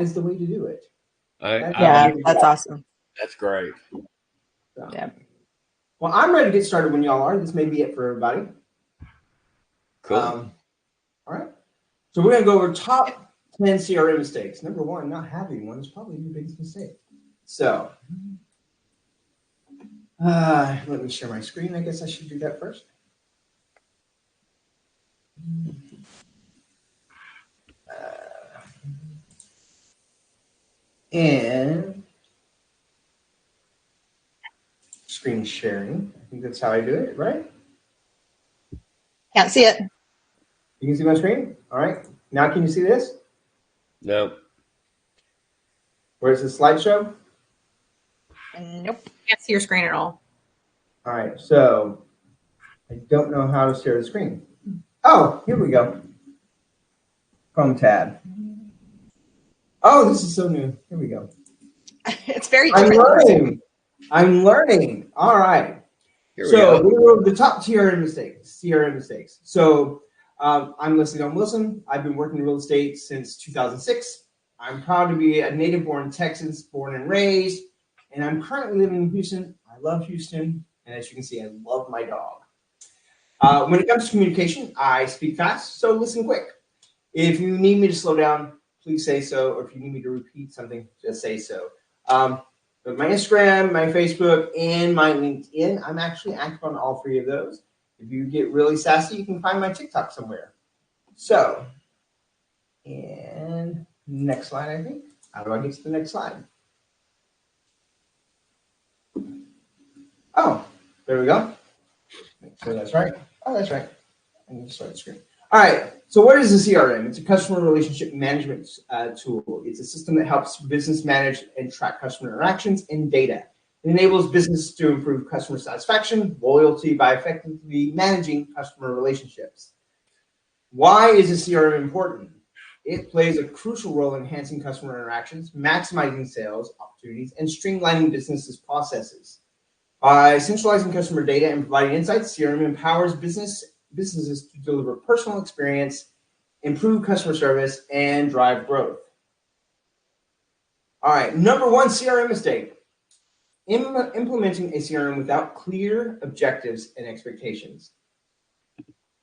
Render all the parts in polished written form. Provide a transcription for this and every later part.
is the way to do it. That's awesome. That's great. So. Yeah. Well, I'm ready to get started when y'all are. This may be it for everybody. Cool. All right. So we're going to go over top 10 CRM mistakes. Number one, not having one is probably your biggest mistake. So let me share my screen. I guess I should do that first. And screen sharing. I think that's how I do it, right? Can't see it. You can see my screen? All right. Now can you see this? No. Where's the slideshow? Nope. Can't see your screen at all. All right. So I don't know how to share the screen. Oh, here we go. Chrome tab. Oh, this is so new. Here we go. It's very different. I'm learning. All right. So we were the top CRM mistakes. So I'm Leslie Wilson. I've been working in real estate since 2006. I'm proud to be a native-born Texan, born and raised, and I'm currently living in Houston. I love Houston, and as you can see, I love my dog. When it comes to communication, I speak fast, so listen quick. If you need me to slow down, please say so, or if you need me to repeat something, just say so. But my Instagram, my Facebook, and my LinkedIn, I'm actually active on all three of those. If you get really sassy, you can find my TikTok somewhere. So, and next slide, I think. How do I get to the next slide? Oh, there we go. Make sure that's right. Oh, that's right. I need to start the screen. All right. So what is a CRM? It's a customer relationship management tool. It's a system that helps business manage and track customer interactions and data. It enables business to improve customer satisfaction, loyalty by effectively managing customer relationships. Why is a CRM important? It plays a crucial role in enhancing customer interactions, maximizing sales opportunities, and streamlining businesses' processes. By centralizing customer data and providing insights, CRM empowers businesses to deliver personal experience, improve customer service, and drive growth. All right, number one CRM mistake. Implementing a CRM without clear objectives and expectations.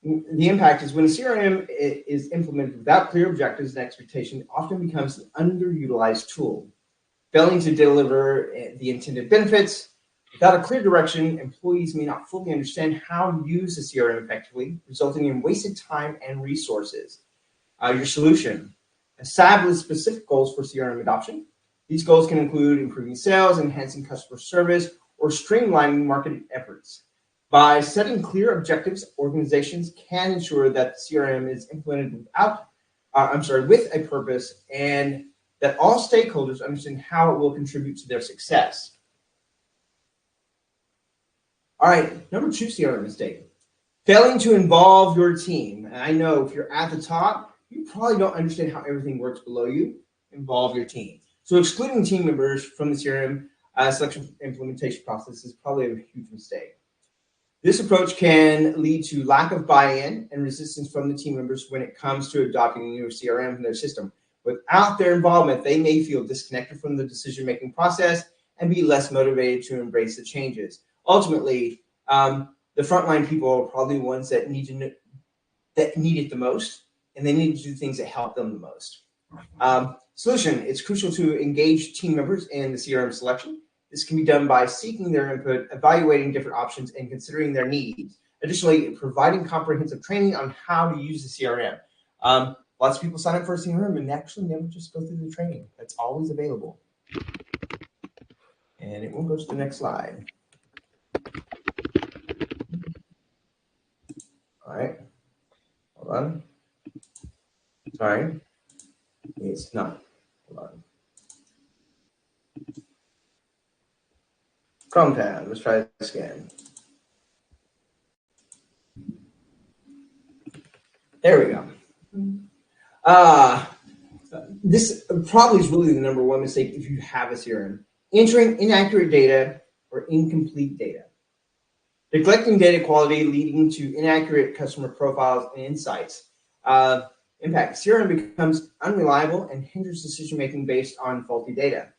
The impact is when a CRM is implemented without clear objectives and expectations, it often becomes an underutilized tool. Failing to deliver the intended benefits, without a clear direction, employees may not fully understand how to use the CRM effectively, resulting in wasted time and resources. Your solution: establish specific goals for CRM adoption. These goals can include improving sales, enhancing customer service, or streamlining marketing efforts. By setting clear objectives, organizations can ensure that the CRM is implemented with a purpose, and that all stakeholders understand how it will contribute to their success. All right, number two CRM mistake. Failing to involve your team. And I know if you're at the top, you probably don't understand how everything works below you. Involve your team. So excluding team members from the CRM selection implementation process is probably a huge mistake. This approach can lead to lack of buy-in and resistance from the team members when it comes to adopting a new CRM in their system. Without their involvement, they may feel disconnected from the decision-making process and be less motivated to embrace the changes. Ultimately, the frontline people are probably the ones that need it the most, and they need to do things that help them the most. Solution: it's crucial to engage team members in the CRM selection. This can be done by seeking their input, evaluating different options, and considering their needs. Additionally, providing comprehensive training on how to use the CRM. Lots of people sign up for a CRM and actually never just go through the training. That's always available. And it will go to the next slide. All right. Hold on. Sorry. It's not. Hold on. Chrome tab. Let's try this again. There we go. This probably is really the number one mistake if you have a CRM. Entering inaccurate data or incomplete data. Neglecting data quality leading to inaccurate customer profiles and insights. Impact: CRM becomes unreliable and hinders decision-making based on faulty data.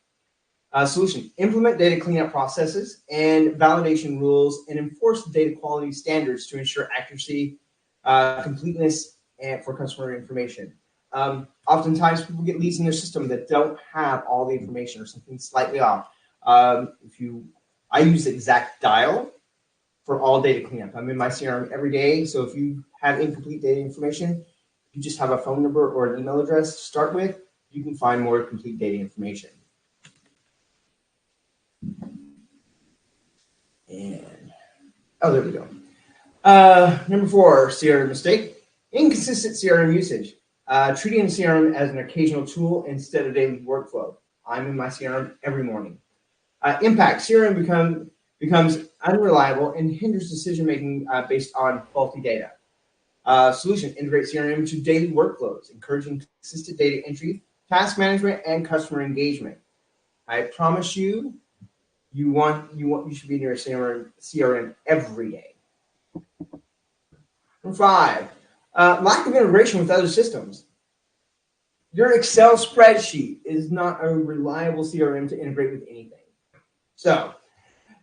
Solution: implement data cleanup processes and validation rules and enforce data quality standards to ensure accuracy, completeness, and for customer information. Oftentimes people get leads in their system that don't have all the information or something slightly off. I use the exact dial for all data cleanup. I'm in my CRM every day, so if you have incomplete data information, you just have a phone number or an email address to start with, you can find more complete data information. And, there we go. Number 4, CRM mistake: inconsistent CRM usage. Treating CRM as an occasional tool instead of daily workflow. I'm in my CRM every morning. Impact: CRM becomes unreliable and hinders decision-making based on faulty data. Solution: integrate CRM into daily workflows, encouraging consistent data entry, task management, and customer engagement. I promise you, you should be in your CRM every day. Number 5, lack of integration with other systems. Your Excel spreadsheet is not a reliable CRM to integrate with anything. So,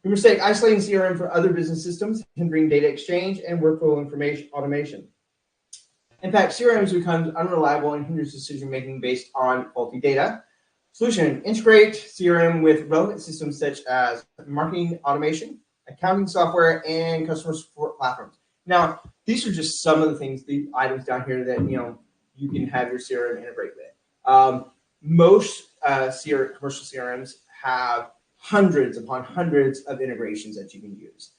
your mistake: isolating CRM for other business systems, hindering data exchange and workflow information automation. Impact: CRMs becomes unreliable and hinders decision-making based on faulty data. Solution: integrate CRM with relevant systems such as marketing automation, accounting software, and customer support platforms. Now, these are just some of the things, the items down here that you can have your CRM integrate with. Most commercial CRMs have hundreds upon hundreds of integrations that you can use.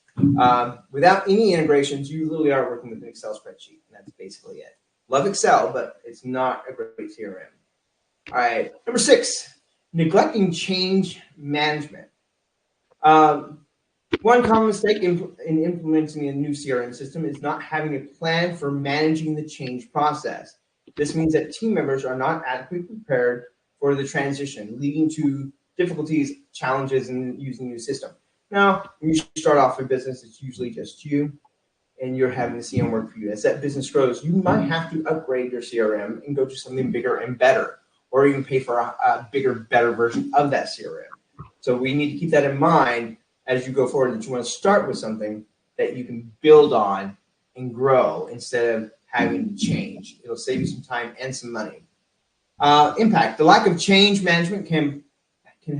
Without any integrations, you literally are working with an Excel spreadsheet, and that's basically it. Love Excel, but it's not a great CRM. All right, number 6, neglecting change management. One common mistake in implementing a new CRM system is not having a plan for managing the change process. This means that team members are not adequately prepared for the transition, leading to difficulties, challenges in using the new system. Now, when you start off a business, it's usually just you, and you're having the CRM work for you. As that business grows, you might have to upgrade your CRM and go to something bigger and better, or even pay for a bigger, better version of that CRM. So we need to keep that in mind as you go forward, that you want to start with something that you can build on and grow instead of having to change. It'll save you some time and some money. Impact: the lack of change management can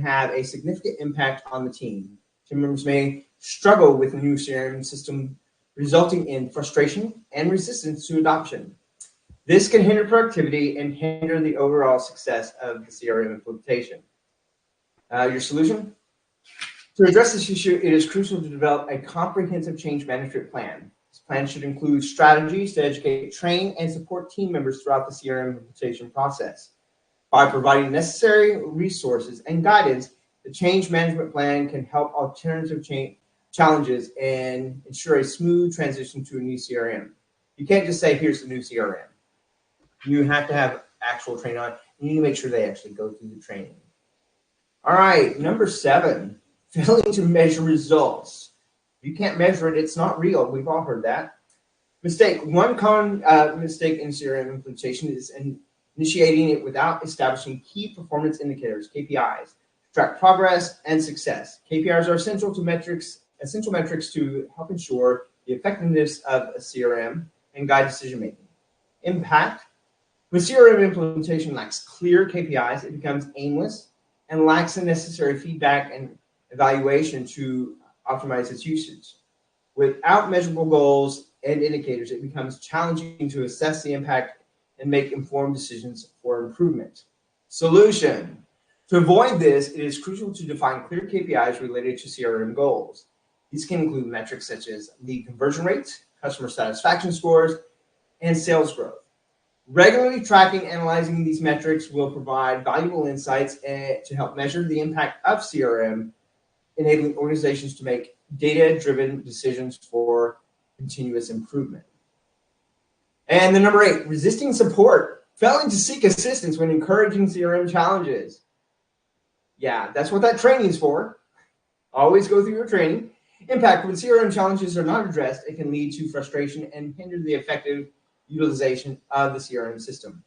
have a significant impact on the team. Team members may struggle with a new CRM system, resulting in frustration and resistance to adoption. This can hinder productivity and hinder the overall success of the CRM implementation. Your solution? To address this issue, it is crucial to develop a comprehensive change management plan. This plan should include strategies to educate, train, and support team members throughout the CRM implementation process. By providing necessary resources and guidance, the change management plan can help alternative challenges and ensure a smooth transition to a new CRM. You can't just say, here's the new CRM. You have to have actual training on it. You need to make sure they actually go through the training. All right, number 7, failing to measure results. If you can't measure it, it's not real. We've all heard that. Mistake: one common mistake in CRM implementation is initiating it without establishing key performance indicators, KPIs, to track progress and success. KPIs are essential metrics to help ensure the effectiveness of a CRM and guide decision-making. Impact: when CRM implementation lacks clear KPIs, it becomes aimless and lacks the necessary feedback and evaluation to optimize its usage. Without measurable goals and indicators, it becomes challenging to assess the impact and make informed decisions for improvement. Solution: to avoid this, it is crucial to define clear KPIs related to CRM goals. These can include metrics such as lead conversion rates, customer satisfaction scores, and sales growth. Regularly tracking and analyzing these metrics will provide valuable insights to help measure the impact of CRM, enabling organizations to make data-driven decisions for continuous improvement. And the number 8, resisting support, failing to seek assistance when encouraging CRM challenges. Yeah, that's what that training is for. Always go through your training. Impact: when CRM challenges are not addressed, it can lead to frustration and hinder the effective utilization of the CRM system.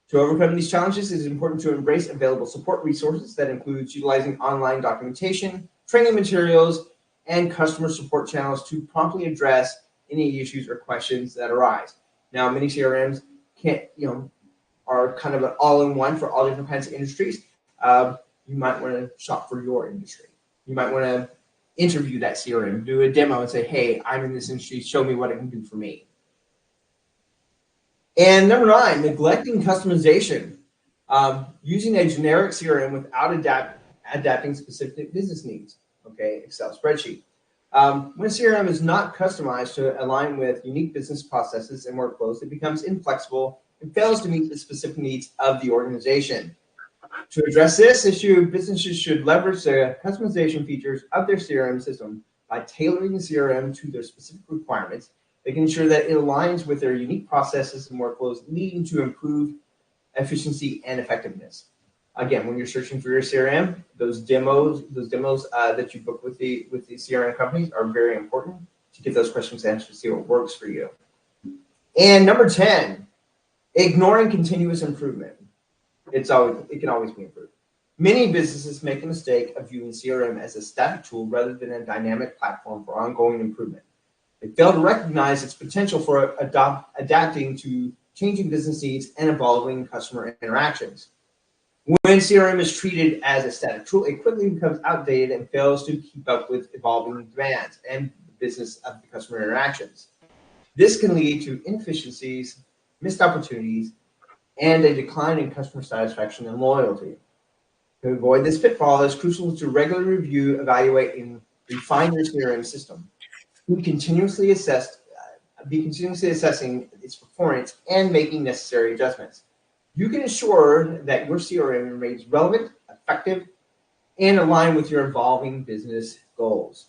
To overcome these challenges, it is important to embrace available support resources that includes utilizing online documentation, training materials, and customer support channels to promptly address any issues or questions that arise. Now, many CRMs are kind of an all-in-one for all different kinds of industries. You might want to shop for your industry. You might want to interview that CRM, do a demo and say, hey, I'm in this industry, show me what it can do for me. And number 9, neglecting customization. Using a generic CRM without adapting specific business needs. Okay, Excel spreadsheet. When CRM is not customized to align with unique business processes and workflows, it becomes inflexible and fails to meet the specific needs of the organization. To address this issue, businesses should leverage the customization features of their CRM system by tailoring the CRM to their specific requirements. They can ensure that it aligns with their unique processes and workflows, leading to improved efficiency and effectiveness. Again, when you're searching for your CRM, those demos that you book with the CRM companies are very important to get those questions answered to see what works for you. And number 10, ignoring continuous improvement. It can always be improved. Many businesses make the mistake of viewing CRM as a static tool rather than a dynamic platform for ongoing improvement. They fail to recognize its potential for adapting to changing business needs and evolving customer interactions. When CRM is treated as a static tool, it quickly becomes outdated and fails to keep up with evolving demands and the business of the customer interactions. This can lead to inefficiencies, missed opportunities, and a decline in customer satisfaction and loyalty. To avoid this pitfall, it's crucial to regularly review, evaluate, and refine your CRM system. Be continuously assessing its performance and making necessary adjustments. You can ensure that your CRM remains relevant, effective, and aligned with your evolving business goals.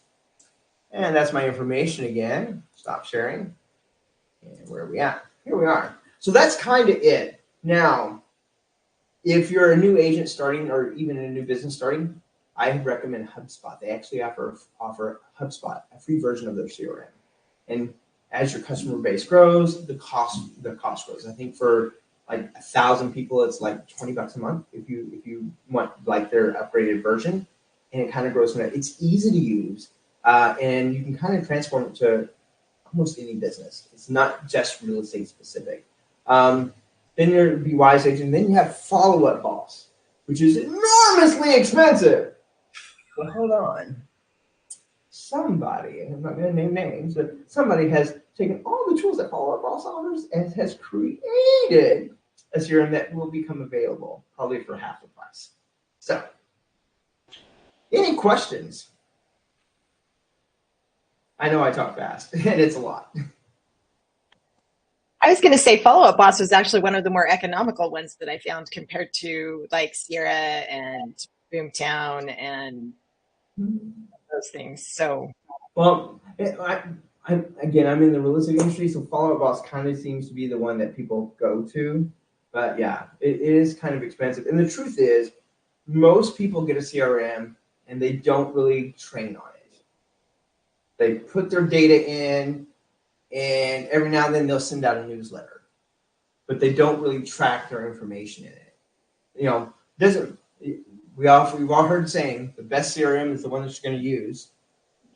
And that's my information again. Stop sharing. And where are we at? Here we are. So that's kind of it. Now, if you're a new agent starting or even a new business starting, I recommend HubSpot. They actually offer HubSpot, a free version of their CRM. And as your customer base grows, the cost grows. I think for like 1,000 people, it's like $20 a month if you want like their upgraded version, and it kind of grows from that. It's easy to use, and you can kind of transform it to almost any business. It's not just real estate specific. Then you're Be Wise Agent. Then you have Follow Up Boss, which is enormously expensive. But hold on. Somebody, I'm not going to name names, but somebody has taken all the tools that Follow Up Boss offers and has created a CRM that will become available probably for half the price. So, any questions? I know I talk fast, and it's a lot. I was going to say Follow-Up Boss was actually one of the more economical ones that I found compared to like Sierra and Boomtown and those things. So, well, I'm in the real estate industry, so Follow Up Boss kind of seems to be the one that people go to. But yeah, it is kind of expensive. And the truth is, most people get a CRM and they don't really train on it. They put their data in, and every now and then they'll send out a newsletter, but they don't really track their information in it. We've all heard saying the best CRM is the one that you're going to use.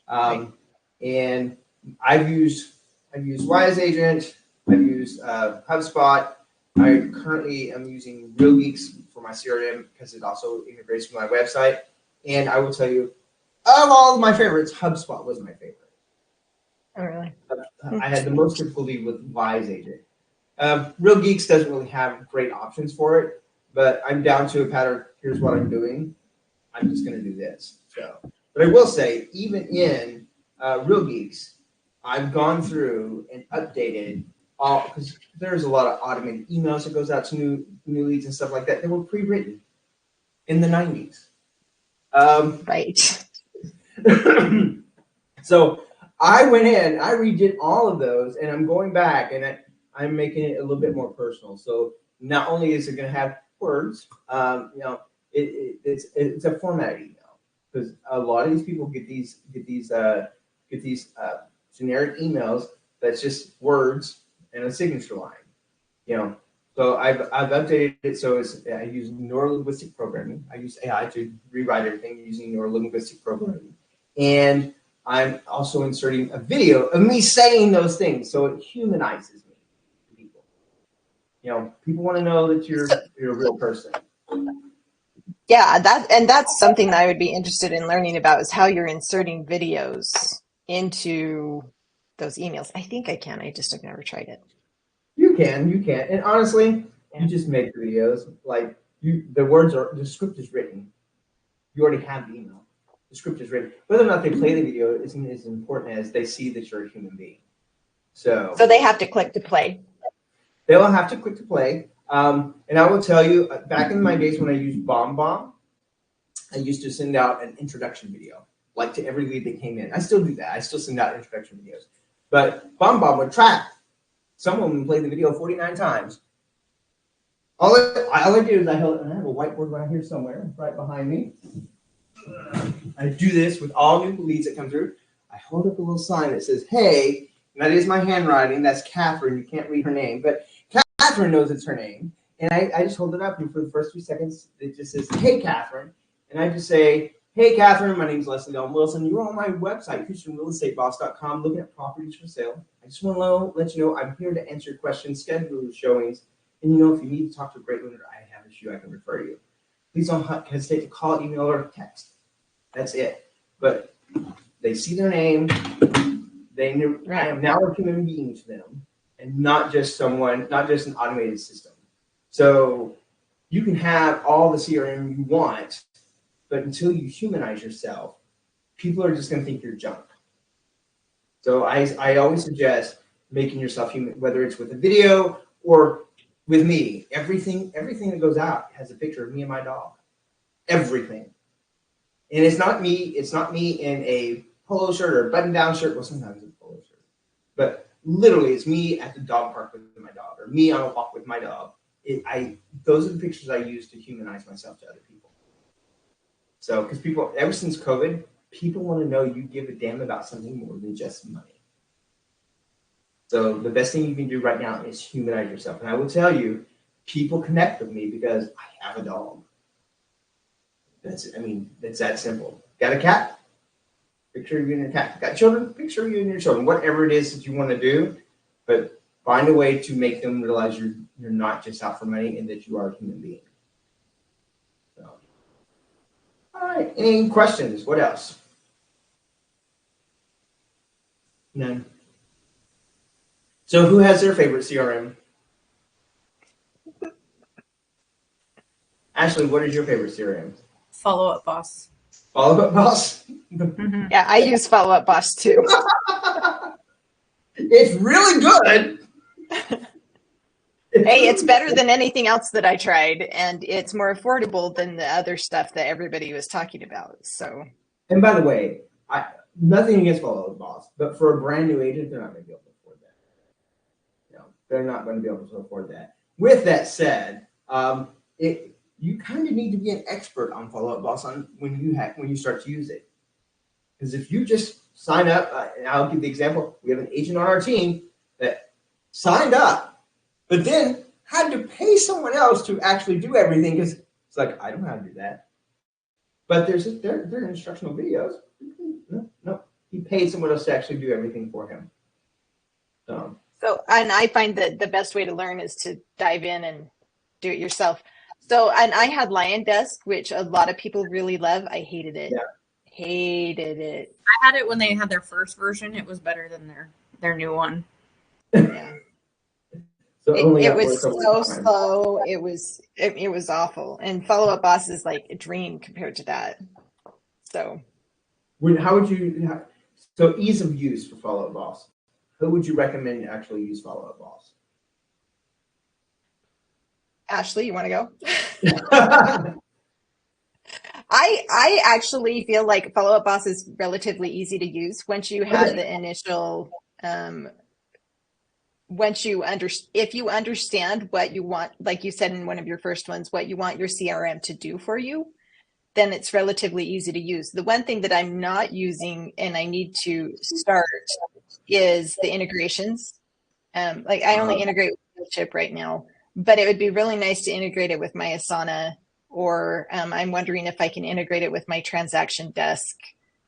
And I've used Wise Agent, I've used HubSpot. I currently am using Real Geeks for my CRM because it also integrates with my website. And I will tell you, of all of my favorites, HubSpot was my favorite. oh really? I had the most difficulty with Wise Agent. Real Geeks doesn't really have great options for it, but I'm down to a pattern. Here's what I'm doing. I'm just going to do this. So, but I will say, even in Real Geeks, I've gone through and updated all, because there's a lot of automated emails that goes out to new leads and stuff like that. They were pre-written in the 90s. Right. So I went in, I redid all of those, and I'm going back and I'm making it a little bit more personal. So not only is it going to have words, it's a formatted email, because a lot of these people get these generic emails that's just words and a signature line. So I've updated it so I use neurolinguistic programming. I use AI to rewrite everything using neurolinguistic programming, and I'm also inserting a video of me saying those things so it humanizes me to people. People want to know that you're a real person. Yeah, that's something that I would be interested in learning about, is how you're inserting videos into those emails. I think I can. I just have never tried it. You can, and honestly, you just make the videos. Like the script is written. You already have the email. The script is written. Whether or not they play the video isn't as important as they see that you're a human being. So they have to click to play. They will have to click to play. And I will tell you, back in my days when I used BombBomb, I used to send out an introduction video, like to every lead that came in. I still do that. I still send out introduction videos. But BombBomb would track. Some of them played the video 49 times. All I did is I have a whiteboard right here somewhere, right behind me. I do this with all new leads that come through. I hold up a little sign that says, hey, and that is my handwriting. That's Catherine. You can't read her name, but Catherine knows it's her name. And I just hold it up, and for the first few seconds, it just says, hey, Catherine. And I just say, hey, Catherine, my name is Leslie Dawn Wilson. You're on my website, ChristianRealEstateBoss.com, looking at properties for sale. I just want to let you know I'm here to answer your questions, schedule showings. And, if you need to talk to a great lender, I have a shoe I can refer you. Please don't hesitate to call, email, or text. That's it. But they see their name. They knew I am now a human being to them, and not just an automated system. So you can have all the CRM you want, but until you humanize yourself, people are just going to think you're junk. So I always suggest making yourself human, whether it's with a video or with me. Everything that goes out has a picture of me and my dog. Everything. And it's not me in a polo shirt or button-down shirt. Well, sometimes it's a polo shirt. But literally, it's me at the dog park with my dog, or me on a walk with my dog. Those are the pictures I use to humanize myself to other people. So, because people, ever since COVID, people want to know you give a damn about something more than just money. So the best thing you can do right now is humanize yourself. And I will tell you, people connect with me because I have a dog. It's that simple. Got a cat? Picture you and your cat. Got children? Picture you and your children. Whatever it is that you want to do, but find a way to make them realize you're not just out for money and that you are a human being. So, all right. Any questions? What else? None. So who has their favorite CRM? Ashley, what is your favorite CRM? Follow Up Boss. Follow Up Boss? Mm-hmm. Yeah, I use Follow Up Boss too. It's really good. Hey, it's better than anything else that I tried, and it's more affordable than the other stuff that everybody was talking about. So, and by the way, nothing against Follow Up Boss, but for a brand new agent, they're not going to be able to afford that. They're not going to be able to afford that. With that said, you kind of need to be an expert on Follow Up Boss when you start to use it. Because if you just sign up, and I'll give the example, we have an agent on our team that signed up, but then had to pay someone else to actually do everything because it's like, I don't know how to do that. But they're instructional videos. No, he paid someone else to actually do everything for him. So, and I find that the best way to learn is to dive in and do it yourself. So, and I had Lion Desk, which a lot of people really love. I hated it. Yeah. Hated it. I had it when they had their first version. It was better than their new one. Yeah. So it was so slow. It was awful. And Follow Up Boss is like a dream compared to that. So, so ease of use for Follow Up Boss? Who would you recommend to actually use Follow Up Boss? Ashley, you want to go? I actually feel like Follow Up Boss is relatively easy to use once you have the initial. If you understand what you want, like you said in one of your first ones, what you want your CRM to do for you, then it's relatively easy to use. The one thing that I'm not using and I need to start is the integrations. Like I only integrate with Chip right now, but it would be really nice to integrate it with my Asana, or I'm wondering if I can integrate it with my transaction desk,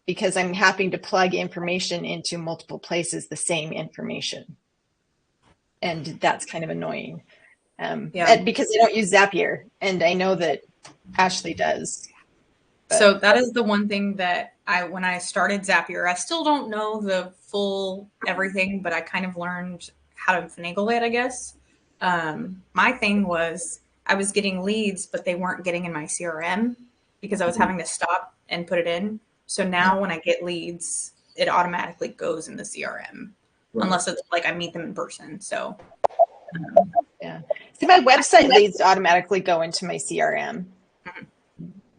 because I'm having to plug information into multiple places, the same information. And that's kind of annoying. Because I don't use Zapier, and I know that Ashley does. So that is the one thing that when I started Zapier, I still don't know the full everything, but I kind of learned how to finagle it, I guess. My thing was I was getting leads, but they weren't getting in my CRM because I was having to stop and put it in. So now when I get leads, it automatically goes in the CRM, unless it's like I meet them in person. So yeah. See, my website leads automatically go into my CRM.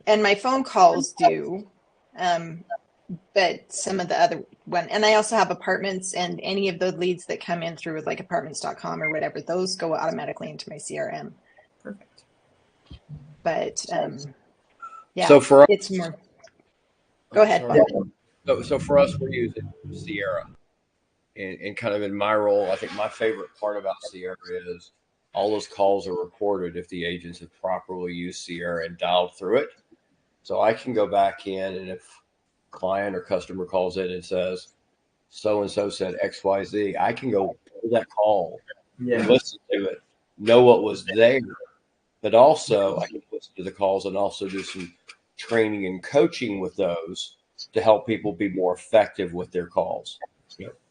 And my phone calls do, but some of the other one, and I also have apartments, and any of the leads that come in through like apartments.com or whatever, those go automatically into my CRM. Perfect. But yeah, So for us, it's more. Go ahead. So for us, we're using Sierra, and kind of in my role, I think my favorite part about Sierra is all those calls are recorded if the agents have properly used Sierra and dialed through it. So I can go back in, and if client or customer calls in and says, so-and-so said XYZ, I can go pull that call, listen to it, know what was there, but also I can listen to the calls and also do some training and coaching with those to help people be more effective with their calls.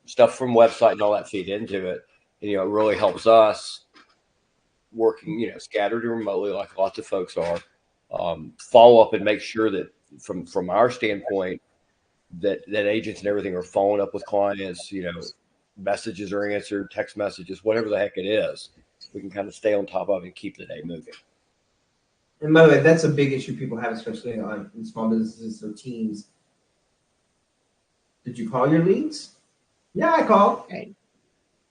Stuff from website and all that feed into it. And, it really helps us working, scattered and remotely like lots of folks are. Follow up and make sure that from our standpoint that agents and everything are following up with clients, messages are answered, text messages, whatever the heck it is, we can kind of stay on top of it and keep the day moving. And by the way, that's a big issue people have, especially in small businesses or teams. Did you call your leads? Yeah, I called. Right.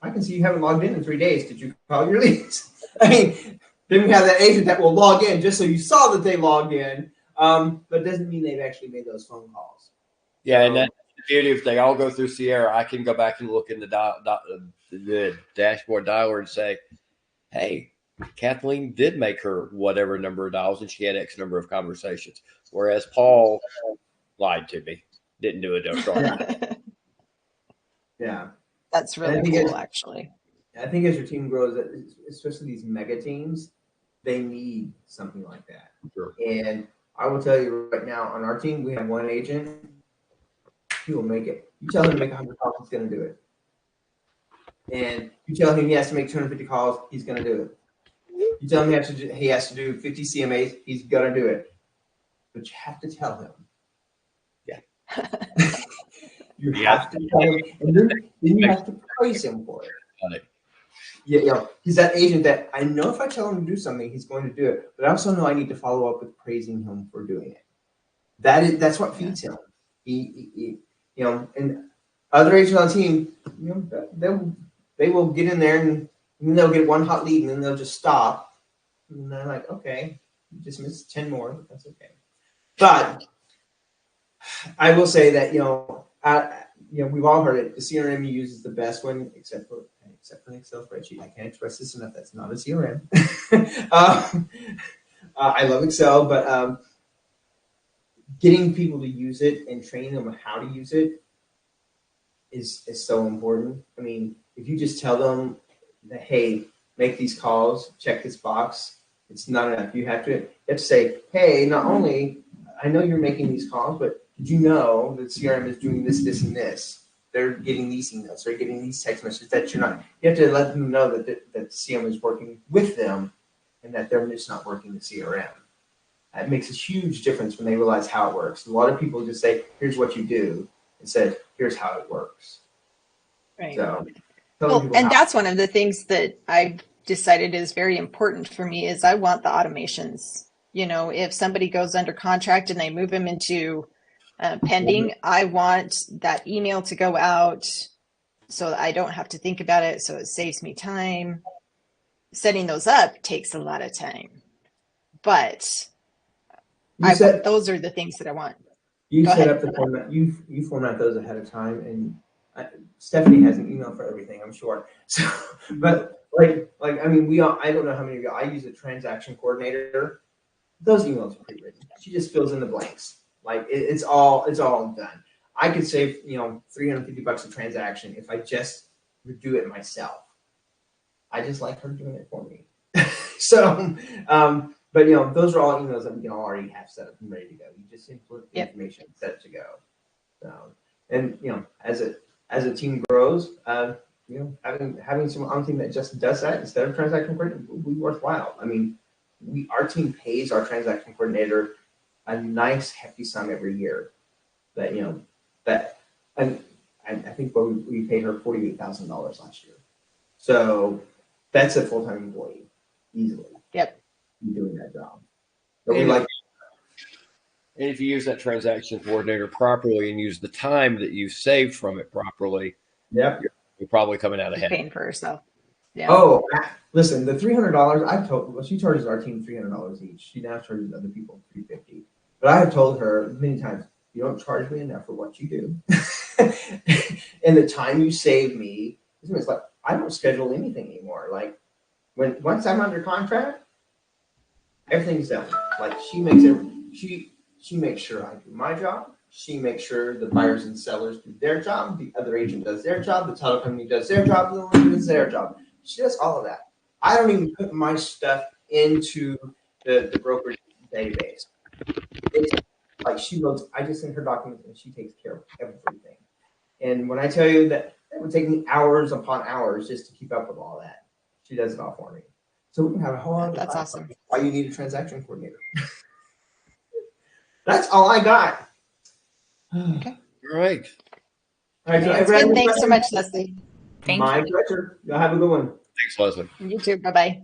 I can see you haven't logged in 3 days. Did you call your leads? I mean, then we have that agent that will log in just so you saw that they logged in, but it doesn't mean they've actually made those phone calls. Yeah, and that's the beauty. If they all go through Sierra, I can go back and look in the dashboard dialer and say, hey, Kathleen did make her whatever number of dials, and she had X number of conversations. Whereas Paul lied to me, didn't do it. Yeah. That's really cool, actually. I think as your team grows, especially these mega teams, they need something like that. Sure. And I will tell you right now, on our team, we have one agent. He will make it. You tell him to make 100 calls, he's going to do it. And you tell him he has to make 250 calls, he's going to do it. You tell him he has to do 50 CMAs, he's going to do it. But you have to tell him. Yeah. You have to tell him, and then you have to praise him for it. Yeah, he's that agent that I know if I tell him to do something, he's going to do it. But I also know I need to follow up with praising him for doing it. That's what feeds him. He and other agents on the team, they will get in there and they'll get one hot lead and then they'll just stop. And they're like, okay, you just missed 10 more. That's okay. But I will say that we've all heard it. The CRM you use is the best one, except for an Excel spreadsheet. I can't express this enough. That's not a CRM. I love Excel, but getting people to use it and training them on how to use it is so important. I mean, if you just tell them that, hey, make these calls, check this box, it's not enough. You have to say, hey, not only I know you're making these calls, but did you know that CRM is doing this, this, and this? They're getting these emails, they're getting these text messages that you're not. You have to let them know that CRM is working with them and that they're just not working the CRM. That makes a huge difference when they realize how it works. A lot of people just say, here's what you do, instead, here's how it works. Right. So, and that's one of the things that I've decided is very important for me is I want the automations. If somebody goes under contract and they move them into pending, I want that email to go out so that I don't have to think about it. So it saves me time. Setting those up takes a lot of time, but those are the things that I want. You set up the format. You format those ahead of time, and Stephanie has an email for everything, I'm sure. So, but like I mean, I don't know how many of you. I use a transaction coordinator. Those emails are pre-written. She just fills in the blanks. Like it's all done. I could save $350 a transaction if I just would do it myself. I just like her doing it for me. So, but those are all emails that we can already have set up and ready to go. You just input the information, set it to go. So, and as a team grows, having some team that just does that instead of transaction coordinator will be worthwhile. I mean, our team pays our transaction coordinator a nice hefty sum every year. And I think we paid her $48,000 last year. So that's a full-time employee easily. Yep. Doing that job. But and if you use that transaction coordinator properly and use the time that you saved from it properly, yep, you're probably coming out ahead. Paying for herself. Yeah. Oh, listen, the $300 she charges our team $300 each. She now charges other people $350. But I have told her many times, you don't charge me enough for what you do. And the time you save me, it's like I don't schedule anything anymore. Like once I'm under contract, everything's done. Like she makes sure I do my job. She makes sure the buyers and sellers do their job. The other agent does their job. The title company does their job. The lender does their job. She does all of that. I don't even put my stuff into the brokerage database. It's like I just send her documents and she takes care of everything. And when I tell you that it would take me hours upon hours just to keep up with all that, she does it all for me. So we can have a whole other That's awesome. Why you need a transaction coordinator. That's all I got. Okay. All right. All right. So Thanks so much, Leslie. My pleasure. Y'all have a good one. Thanks, Leslie. You too. Bye-bye.